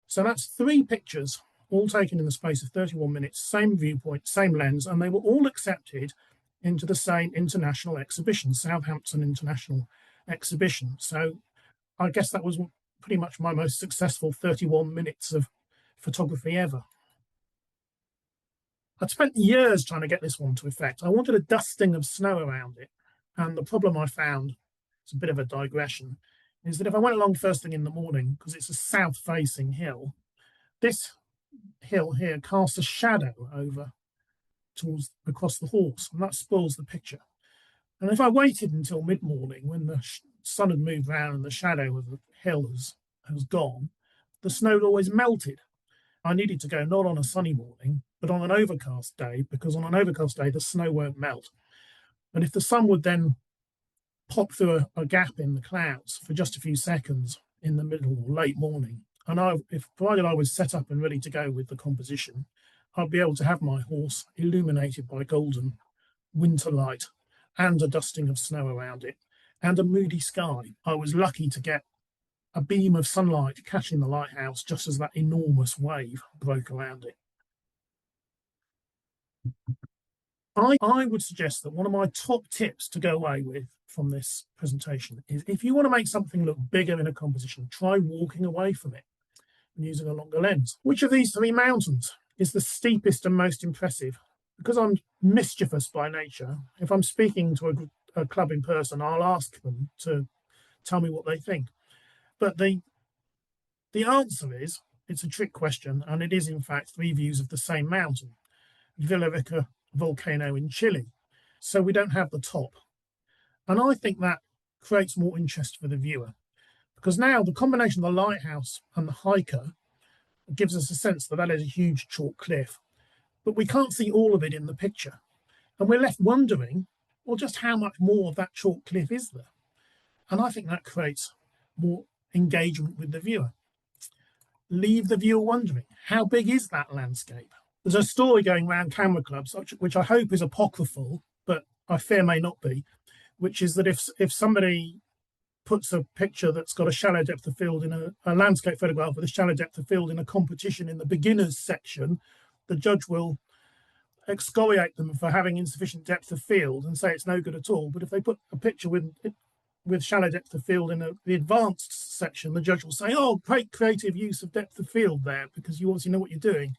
So that's 3 pictures, all taken in the space of 31 minutes, same viewpoint, same lens, and they were all accepted into the same international exhibition, Southampton International Exhibition. So I guess that was pretty much my most successful 31 minutes of photography ever. I'd spent years trying to get this one to effect. I wanted a dusting of snow around it. And the problem I found, it's a bit of a digression, is that if I went along first thing in the morning, because it's a south-facing hill, this hill here casts a shadow over towards across the horse, and that spoils the picture. And if I waited until mid-morning, when the sun had moved round and the shadow of the hill has gone, the snow had always melted. I needed to go not on a sunny morning, but on an overcast day, because on an overcast day, the snow won't melt. And if the sun would then pop through a gap in the clouds for just a few seconds in the middle or late morning, and if provided I was set up and ready to go with the composition, I'd be able to have my horse illuminated by golden winter light and a dusting of snow around it and a moody sky. I was lucky to get a beam of sunlight catching the lighthouse just as that enormous wave broke around it. I would suggest that one of my top tips to go away with from this presentation is if you want to make something look bigger in a composition, try walking away from it and using a longer lens. Which of these 3 mountains is the steepest and most impressive? Because I'm mischievous by nature, if I'm speaking to a club in person, I'll ask them to tell me what they think. But the answer is, it's a trick question, and it is in fact 3 views of the same mountain, Villarrica volcano in Chile. So we don't have the top. And I think that creates more interest for the viewer, because now the combination of the lighthouse and the hiker gives us a sense that is a huge chalk cliff, but we can't see all of it in the picture. And we're left wondering, well, just how much more of that chalk cliff is there? And I think that creates more engagement with the viewer. Leave the viewer wondering, how big is that landscape? There's a story going around camera clubs, which I hope is apocryphal, but I fear may not be, which is that if somebody puts a picture that's got a shallow depth of field in a landscape photograph with a shallow depth of field in a competition in the beginners section, the judge will excoriate them for having insufficient depth of field and say it's no good at all. But if they put a picture with shallow depth of field in the advanced section, the judge will say, oh, great creative use of depth of field there, because you obviously know what you're doing.